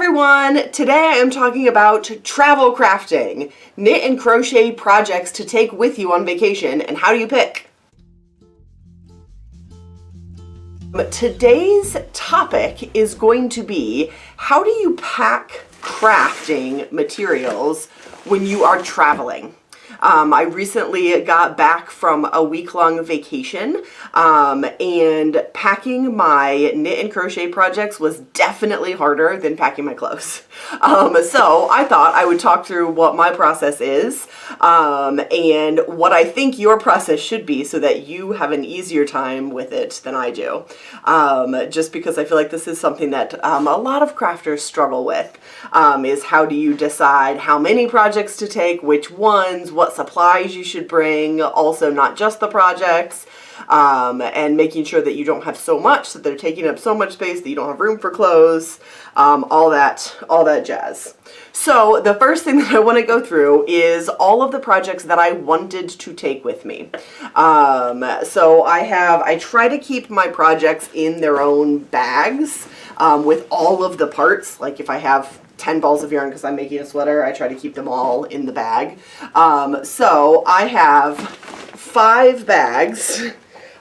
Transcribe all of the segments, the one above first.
everyone! Today I am talking about travel crafting, knit and crochet projects to take with you on vacation, and how do you pick? Today's topic is going to be how do you pack crafting materials when you are traveling? I recently got back from a week-long vacation, and packing my knit and crochet projects was definitely harder than packing my clothes. So I thought I would talk through what my process is, and what I think your process should be so that you have an easier time with it than I do. Just because I feel like this is something that a lot of crafters struggle with, is how do you decide how many projects to take, which ones, what supplies you should bring, also not just the projects, and making sure that you don't have so much that they're taking up so much space that you don't have room for clothes, all that jazz. So the first thing that I want to go through is all of the projects that I wanted to take with me. So I try to keep my projects in their own bags, with all of the parts. Like if I have 10 balls of yarn because I'm making a sweater, I try to keep them all in the bag. So I have 5 bags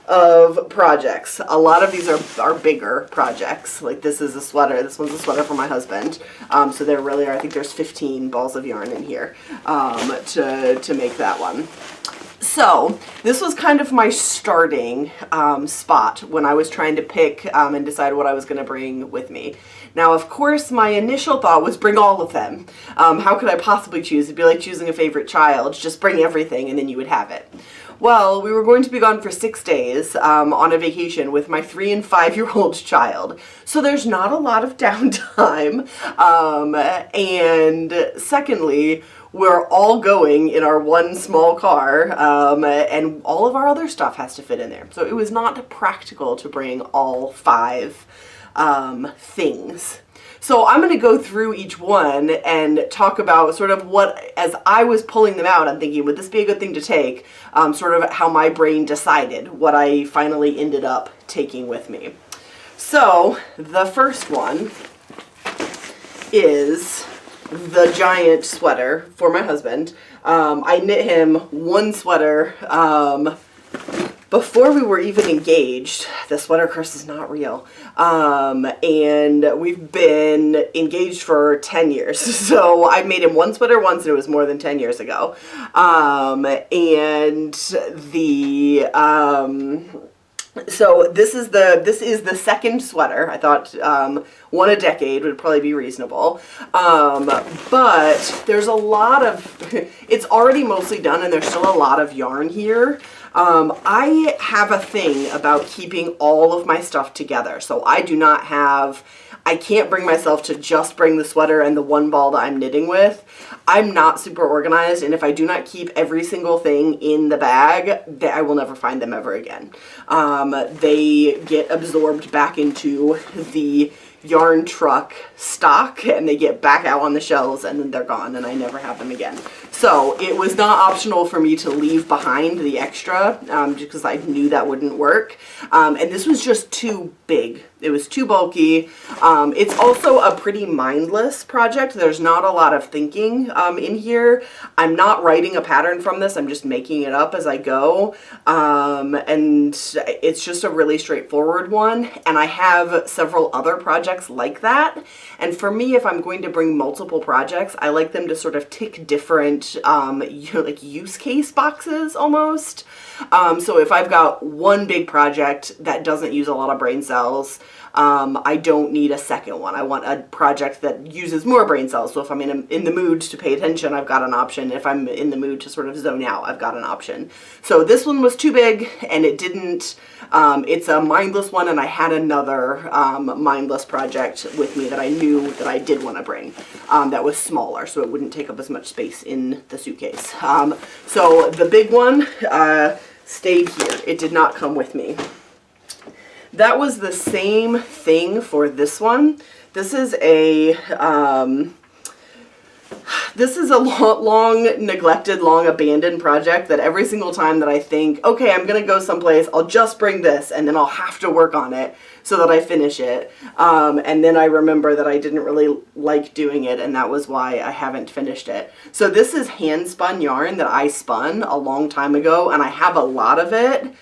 of projects. A lot of these are bigger projects. Like this is a sweater. This one's a sweater for my husband. So there really are, I think there's 15 balls of yarn in here to make that one. So this was kind of my starting spot when I was trying to pick and decide what I was going to bring with me. Now, of course, my initial thought was bring all of them. How could I possibly choose? It'd be like choosing a favorite child. Just bring everything and then you would have it. Well, we were going to be gone for 6 days on a vacation with my 3- and 5-year-old child. So there's not a lot of downtime. And secondly, we're all going in our one small car, and all of our other stuff has to fit in there. So it was not practical to bring all 5 things. So I'm going to go through each one and talk about sort of what, as I was pulling them out, I'm thinking, would this be a good thing to take? Sort of how my brain decided what I finally ended up taking with me. So the first one is the giant sweater for my husband. I knit him one sweater before we were even engaged. The sweater curse is not real. And we've been engaged for 10 years. So I made him one sweater once and it was more than 10 years ago. So this is the second sweater. I thought one a decade would probably be reasonable. But there's a lot of, it's already mostly done and there's still a lot of yarn here. I have a thing about keeping all of my stuff together. So I can't bring myself to just bring the sweater and the one ball that I'm knitting with. I'm not super organized, and if I do not keep every single thing in the bag, I will never find them ever again. They get absorbed back into the yarn truck stock and they get back out on the shelves and then they're gone and I never have them again. So it was not optional for me to leave behind the extra because I knew that wouldn't work. And this was just too big. It was too bulky. It's also a pretty mindless project. There's not a lot of thinking in here. I'm not writing a pattern from this. I'm just making it up as I go. And it's just a really straightforward one. And I have several other projects like that. And for me, if I'm going to bring multiple projects, I like them to sort of tick different like use case boxes almost. So if I've got one big project that doesn't use a lot of brain cells, I don't need a second one. I want a project that uses more brain cells. So if I'm in the mood to pay attention, I've got an option. If I'm in the mood to sort of zone out, I've got an option. So this one was too big and it didn't, it's a mindless one, and I had another mindless project with me that I knew that I did want to bring that was smaller so it wouldn't take up as much space in the suitcase. So the big one stayed here. It did not come with me. That was the same thing for this one. This is this is a long neglected, long abandoned project that every single time that I think, okay, I'm gonna go someplace, I'll just bring this and then I'll have to work on it so that I finish it. And then I remember that I didn't really like doing it, and that was why I haven't finished it. So this is hand spun yarn that I spun a long time ago, and I have a lot of it.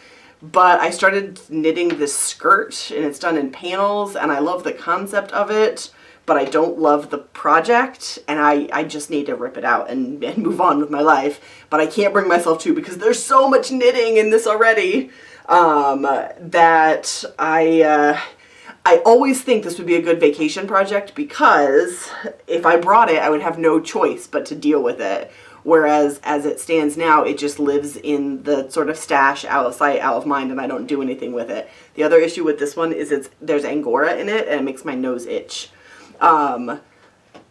But I started knitting this skirt, and it's done in panels, and I love the concept of it, but I don't love the project, and I just need to rip it out and move on with my life. But I can't bring myself to, because there's so much knitting in this already, that I always think this would be a good vacation project, because if I brought it, I would have no choice but to deal with it. Whereas as it stands now, it just lives in the sort of stash, out of sight, out of mind, and I don't do anything with it. The other issue with this one is there's Angora in it, and it makes my nose itch.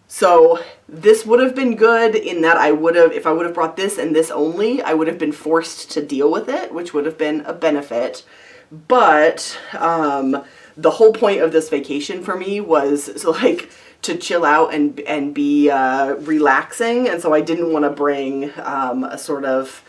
So this would have been good in that if I would have brought this and this only, I would have been forced to deal with it, which would have been a benefit. But the whole point of this vacation for me was to chill out and be relaxing, and so I didn't want to bring a sort of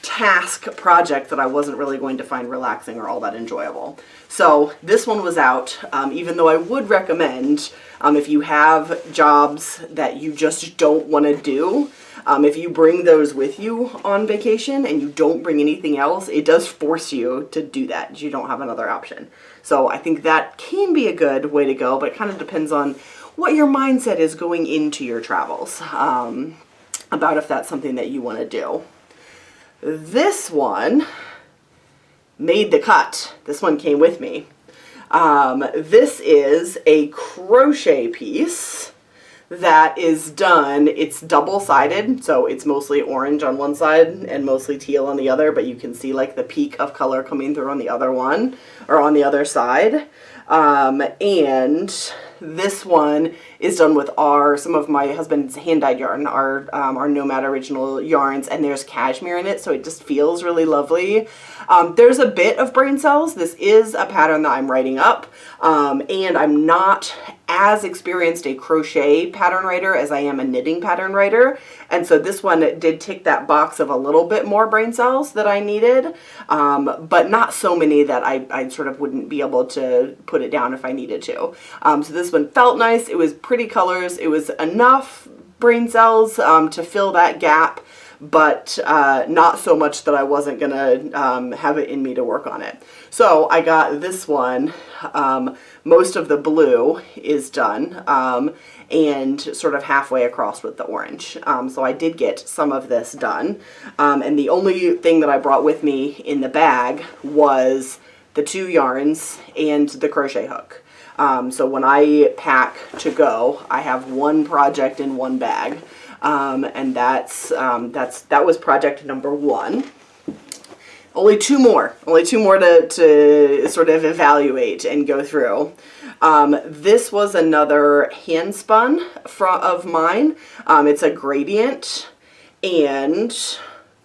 task project that I wasn't really going to find relaxing or all that enjoyable. So this one was out, even though I would recommend, if you have jobs that you just don't want to do, if you bring those with you on vacation and you don't bring anything else, it does force you to do that. You don't have another option. So I think that can be a good way to go, but it kind of depends on what your mindset is going into your travels, about if that's something that you want to do. This one made the cut. This one came with me. This is a crochet piece that is done. It's double-sided, so it's mostly orange on one side and mostly teal on the other, but you can see like the peak of color coming through on the other one, or on the other side. And this one is done with some of my husband's hand-dyed yarn, our Nomad original yarns, and there's cashmere in it, so it just feels really lovely. There's a bit of brain cells. This is a pattern that I'm writing up, and I'm not as experienced a crochet pattern writer as I am a knitting pattern writer, and so this one did tick that box of a little bit more brain cells that I needed, but not so many that I sort of wouldn't be able to put it down if I needed to. So this one felt nice. It was pretty colors. It was enough brain cells to fill that gap, but not so much that I wasn't gonna have it in me to work on it. So I got this one. Most of the blue is done, and sort of halfway across with the orange. So I did get some of this done, and the only thing that I brought with me in the bag was the 2 yarns and the crochet hook. So when I pack to go, I have one project in one bag, and that was project number 1. Only two more to sort of evaluate and go through. This was another hand spun of mine. It's a gradient, and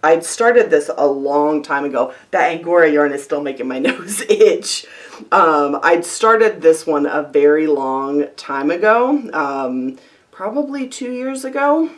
I'd started this a long time ago. That Angora yarn is still making my nose itch. I'd started this one a very long time ago, probably 2 years ago.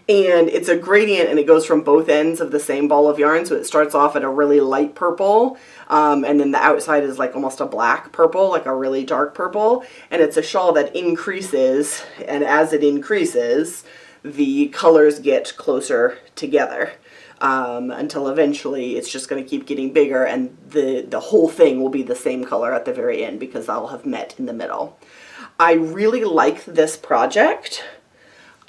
And it's a gradient, and it goes from both ends of the same ball of yarn. So it starts off at a really light purple, and then the outside is like almost a black purple, like a really dark purple. And it's a shawl that increases, and as it increases, the colors get closer together, until eventually it's just going to keep getting bigger, and the whole thing will be the same color at the very end, because I'll have met in the middle. I really like this project.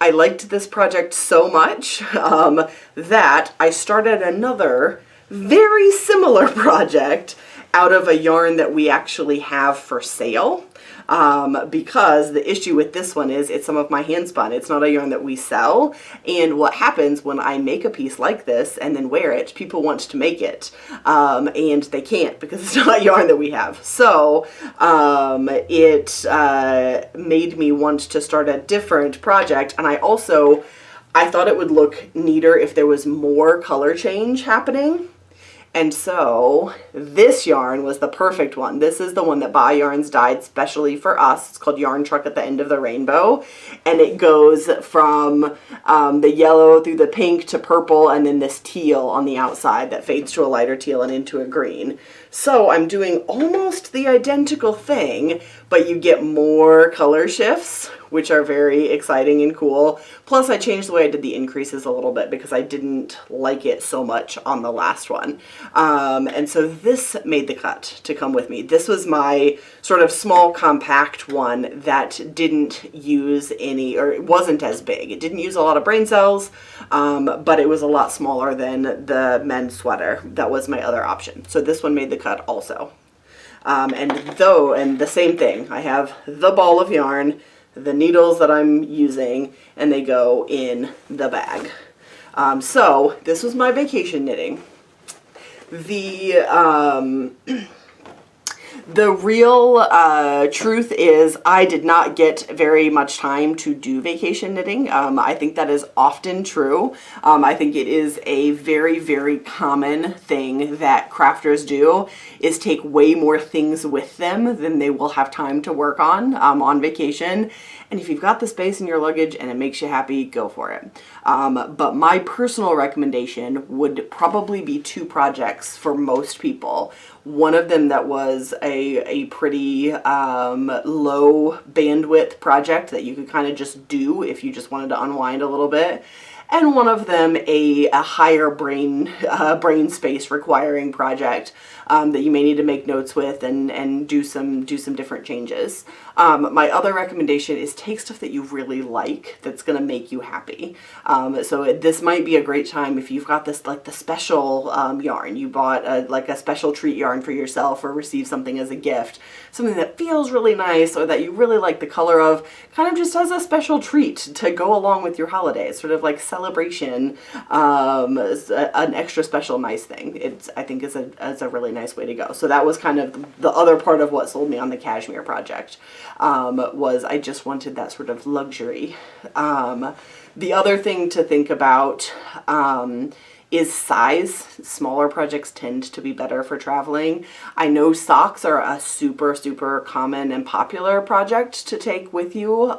I liked this project so much that I started another very similar project out of a yarn that we actually have for sale, because the issue with this one is it's some of my hand spun. It's not a yarn that we sell, and what happens when I make a piece like this and then wear it, people want to make it, and they can't because it's not yarn that we have. So it made me want to start a different project, and I thought it would look neater if there was more color change happening. And so this yarn was the perfect one. This is the one that Buy Yarns dyed specially for us. It's called Yarn Truck at the End of the Rainbow. And it goes from the yellow through the pink to purple, and then this teal on the outside that fades to a lighter teal and into a green. So I'm doing almost the identical thing, but you get more color shifts, which are very exciting and cool. Plus I changed the way I did the increases a little bit because I didn't like it so much on the last one. And so this made the cut to come with me. This was my sort of small compact one that didn't use any, or it wasn't as big. It didn't use a lot of brain cells, but it was a lot smaller than the men's sweater. That was my other option. So this one made the cut also. And the same thing, I have the ball of yarn, the needles that I'm using, and they go in the bag. So this was my vacation knitting. The real truth is I did not get very much time to do vacation knitting. I think that is often true. I think it is a very, very common thing that crafters do, is take way more things with them than they will have time to work on vacation. And if you've got the space in your luggage and it makes you happy, go for it. But my personal recommendation would probably be 2 projects for most people. One of them that was a pretty low bandwidth project that you could kind of just do if you just wanted to unwind a little bit. And one of them a higher brain space requiring project that you may need to make notes with and do some different changes. My other recommendation is take stuff that you really like that's going to make you happy. So this might be a great time if you've got this, like the special yarn. You bought like a special treat yarn for yourself or received something as a gift. Something that feels really nice or that you really like the color of, kind of just as a special treat to go along with your holiday. It's sort of like celebration, an extra special nice thing. I think is a really nice way to go. So that was kind of the other part of what sold me on the cashmere project. Was I just wanted that sort of luxury. The other thing to think about is size. Smaller projects tend to be better for traveling. I know socks are a super, super common and popular project to take with you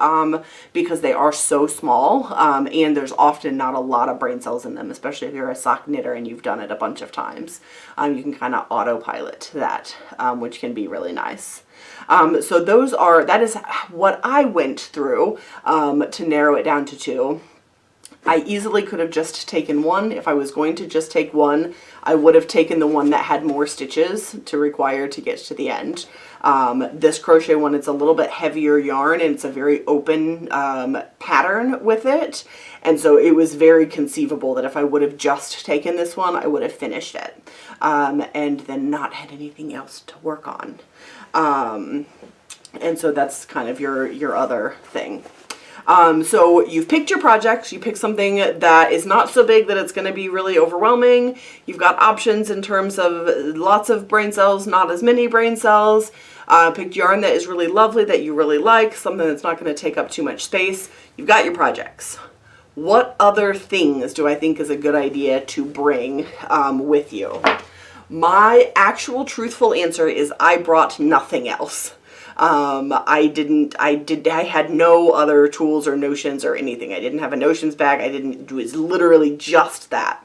because they are so small and there's often not a lot of brain cells in them, especially if you're a sock knitter and you've done it a bunch of times. You can kind of autopilot that, which can be really nice. So that is what I went through to narrow it down to 2. I easily could have just taken one. If I was going to just take one, I would have taken the one that had more stitches to require to get to the end. This crochet one, it's a little bit heavier yarn and it's a very open pattern with it. And so it was very conceivable that if I would have just taken this one, I would have finished it and then not had anything else to work on. And so that's kind of your other thing. So you've picked your projects, you pick something that is not so big that it's going to be really overwhelming. You've got options in terms of lots of brain cells, not as many brain cells. Picked yarn that is really lovely, that you really like, something that's not going to take up too much space. You've got your projects. What other things do I think is a good idea to bring with you? My actual truthful answer is I brought nothing else. I had no other tools or notions or anything. I didn't have a notions bag. It was literally just that.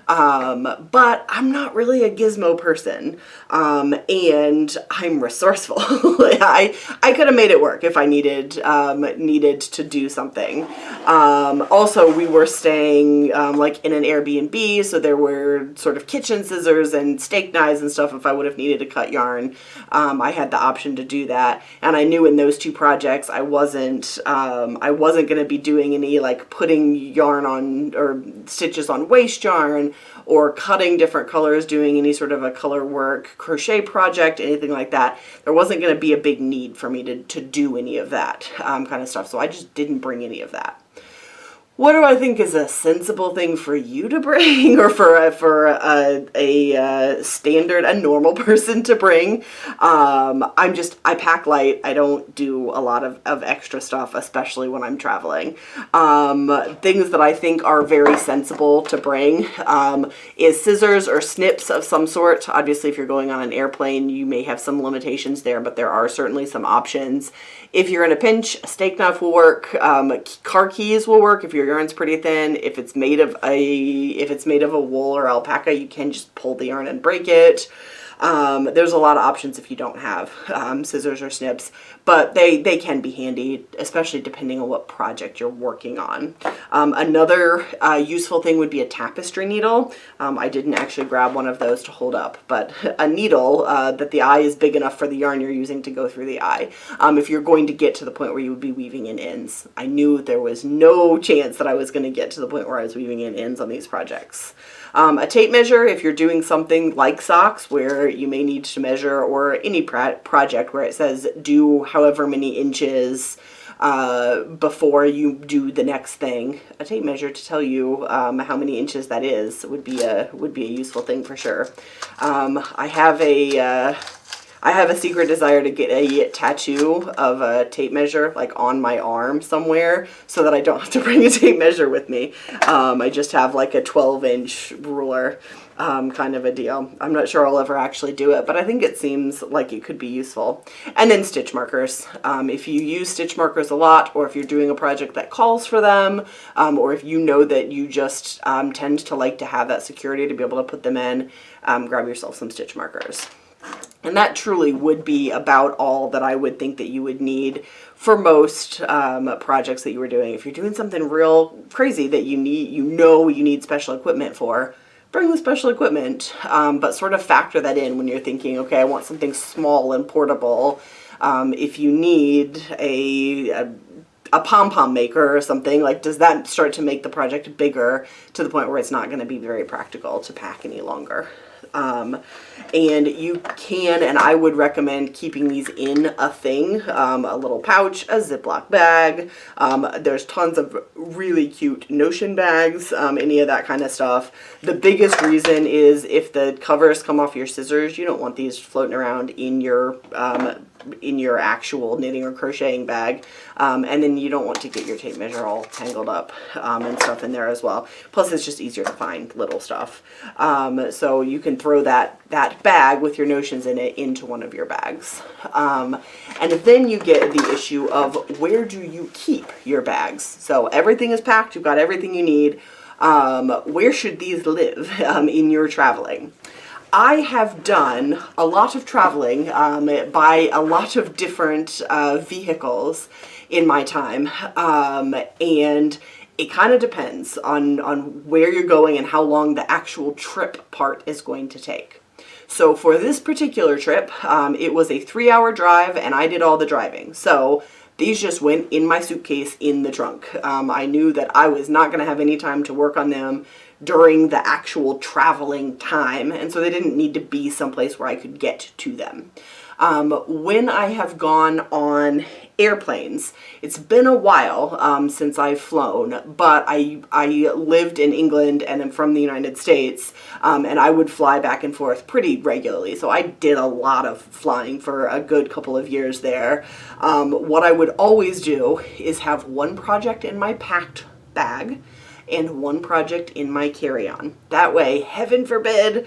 But I'm not really a gizmo person, and I'm resourceful. I could have made it work if I needed to do something. Also, we were staying, like in an Airbnb, so there were sort of kitchen scissors and steak knives and stuff if I would have needed to cut yarn. I had the option to do that, and I knew in those 2 projects I wasn't going to be doing any like putting yarn on or stitches on waste yarn or cutting different colors, doing any sort of a color work crochet project, anything like that. There wasn't going to be a big need for me to do any of that kind of stuff, so I just didn't bring any of that. what do I think is a sensible thing for you to bring, or for a standard, a normal person to bring? I pack light. I don't do a lot of extra stuff, especially when I'm traveling. Things that I think are very sensible to bring is scissors or snips of some sort. Obviously, if you're going on an airplane, you may have some limitations there, but there are certainly some options. If you're in a pinch, a steak knife will work. Car keys will work if your yarn's pretty thin. If it's made of a wool or alpaca, you can just pull the yarn and break it. There's a lot of options if you don't have scissors or snips, but they can be handy, especially depending on what project you're working on. Another useful thing would be a tapestry needle. I didn't actually grab one of those to hold up, but a needle that the eye is big enough for the yarn you're using to go through the eye. If you're going to get to the point where you would be weaving in ends. I knew there was no chance that I was going to get to the point where I was weaving in ends on these projects. A tape measure if you're doing something like socks where you may need to measure, or any project where it says do however many inches before you do the next thing. A tape measure to tell you how many inches that is would be a useful thing for sure. I have a secret desire to get a tattoo of a tape measure like on my arm somewhere so that I don't have to bring a tape measure with me. I just have like a 12-inch ruler kind of a deal. I'm not sure I'll ever actually do it, but I think it seems like it could be useful. And then stitch markers. If you use stitch markers a lot, or if you're doing a project that calls for them, or if you know that you just tend to like to have that security to be able to put them in, grab yourself some stitch markers. And that truly would be about all that I would think that you would need for most projects that you were doing. If you're doing something real crazy that you need special equipment for, bring the special equipment, but sort of factor that in when you're thinking, okay, I want something small and portable. If you need a pom-pom maker or something, like, does that start to make the project bigger to the point where it's not going to be very practical to pack any longer? And you can, and I would recommend keeping these in a thing, a little pouch, a Ziploc bag. There's tons of really cute Notion bags, any of that kind of stuff. The biggest reason is if the covers come off your scissors, you don't want these floating around in your actual knitting or crocheting bag, and then you don't want to get your tape measure all tangled up and stuff in there as well. Plus it's just easier to find little stuff, so you can throw that bag with your notions in it into one of your bags, and then you get the issue of where do you keep your bags. So everything is packed, you've got everything you need. Where should these live in your traveling? I have done a lot of traveling by a lot of different vehicles in my time, and it kind of depends on where you're going and how long the actual trip part is going to take. So for this particular trip, it was a 3-hour drive and I did all the driving. So these just went in my suitcase in the trunk. I knew that I was not going to have any time to work on them during the actual traveling time, and so they didn't need to be someplace where I could get to them. When I have gone on airplanes, it's been a while since I've flown, but I lived in England and am from the United States, and I would fly back and forth pretty regularly, so I did a lot of flying for a good couple of years there. What I would always do is have one project in my packed bag and one project in my carry-on. That way, heaven forbid,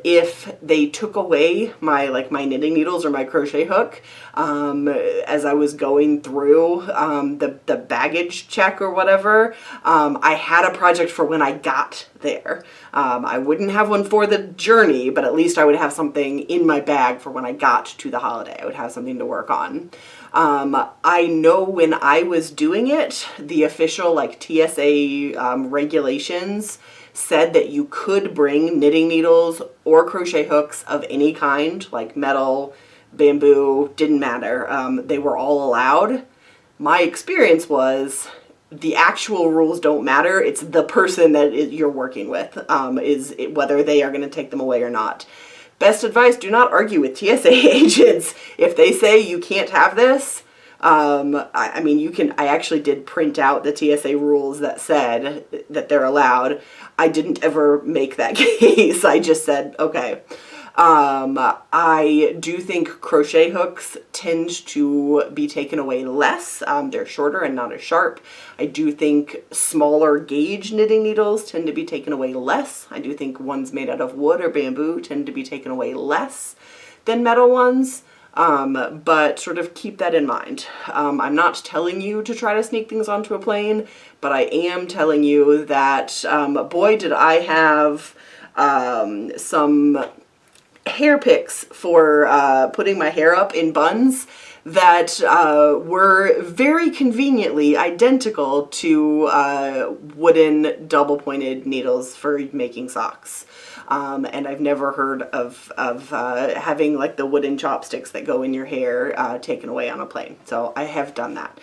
if they took away my knitting needles or my crochet hook as I was going through the baggage check or whatever, I had a project for when I got there. I wouldn't have one for the journey, but at least I would have something in my bag for when I got to the holiday. I would have something to work on. I know when I was doing it, the official TSA regulations said that you could bring knitting needles or crochet hooks of any kind, like metal, bamboo, didn't matter. They were all allowed. My experience was the actual rules don't matter. It's the person that you're working with, whether they are going to take them away or not. Best advice, do not argue with TSA agents. If they say you can't have this, I mean, I actually did print out the TSA rules that said that they're allowed. I didn't ever make that case. I just said, okay. I do think crochet hooks tend to be taken away less. They're shorter and not as sharp. I do think smaller gauge knitting needles tend to be taken away less. I do think ones made out of wood or bamboo tend to be taken away less than metal ones. But sort of keep that in mind. I'm not telling you to try to sneak things onto a plane, but I am telling you that, boy, did I have some hair picks for putting my hair up in buns that were very conveniently identical to wooden double-pointed needles for making socks. And I've never heard of having like the wooden chopsticks that go in your hair taken away on a plane. So I have done that.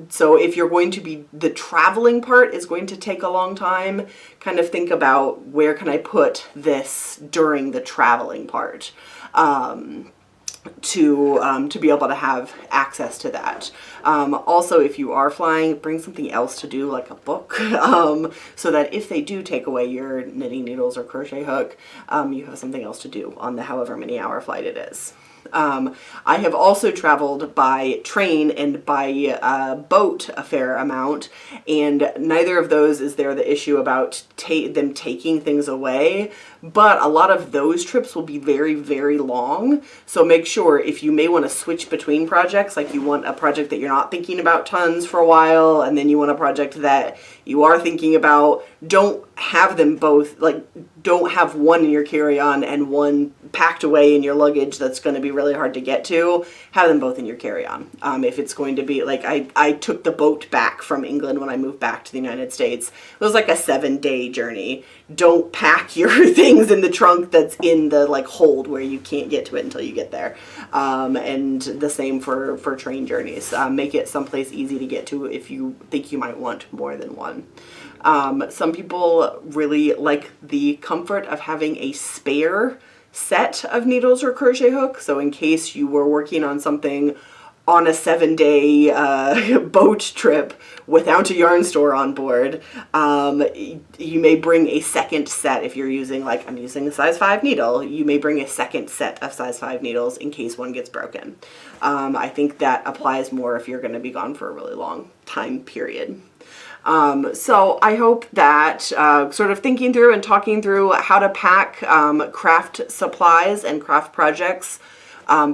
So if you're going to be, the traveling part is going to take a long time, kind of think about where can I put this during the traveling part. To be able to have access to that. Also, if you are flying, bring something else to do, like a book, so that if they do take away your knitting needles or crochet hook, you have something else to do on the however many hour flight it is. I have also traveled by train and by boat a fair amount, and neither of those is there the issue about them taking things away, but a lot of those trips will be very, very long. So make sure, if you may want to switch between projects, like you want a project that you're not thinking about tons for a while, and then you want a project that you are thinking about, don't have them both, like don't have one in your carry-on and one packed away in your luggage that's going to be really hard to get to. Have them both in your carry-on. If it's going to be, like I took the boat back from England when I moved back to the United States. It was like a 7-day journey. Don't pack your things in the trunk that's in the like hold where you can't get to it until you get there. And the same for train journeys. Make it someplace easy to get to if you think you might want more than one. Some people really like the comfort of having a spare set of needles or crochet hooks. So in case you were working on something on a 7-day boat trip without a yarn store on board, you may bring a second set. If you're using, like I'm using a size 5 needle, you may bring a second set of size 5 needles in case one gets broken. I think that applies more if you're going to be gone for a really long time period. So I hope that sort of thinking through and talking through how to pack craft supplies and craft projects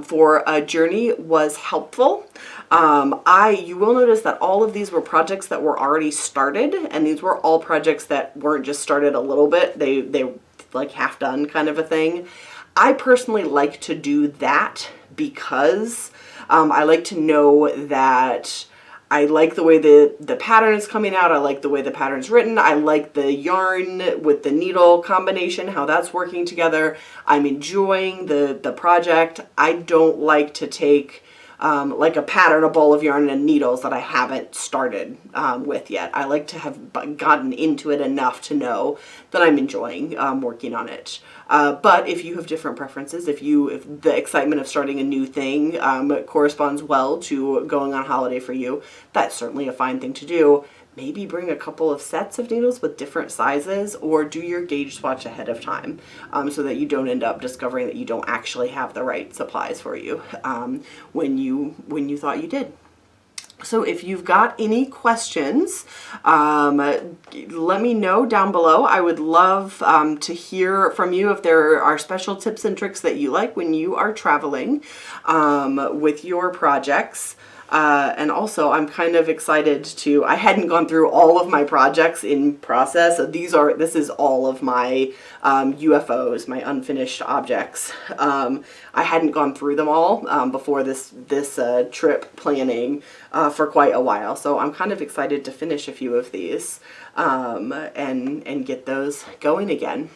for a journey was helpful. You will notice that all of these were projects that were already started, and these were all projects that weren't just started a little bit. They like half done kind of a thing. I personally like to do that because I like to know that I like the way the pattern is coming out. I like the way the pattern's written. I like the yarn with the needle combination, how that's working together. I'm enjoying the project. I don't like to take like a pattern, a ball of yarn, and needles that I haven't started with yet. I like to have gotten into it enough to know that I'm enjoying working on it. But if you have different preferences, if the excitement of starting a new thing corresponds well to going on holiday for you, that's certainly a fine thing to do. Maybe bring a couple of sets of needles with different sizes, or do your gauge swatch ahead of time so that you don't end up discovering that you don't actually have the right supplies for you when you thought you did. So if you've got any questions, let me know down below. I would love to hear from you if there are special tips and tricks that you like when you are traveling with your projects. And also I'm kind of excited I hadn't gone through all of my projects in process. This is all of my UFOs, my unfinished objects. I hadn't gone through them all before this trip planning for quite a while. So I'm kind of excited to finish a few of these and get those going again.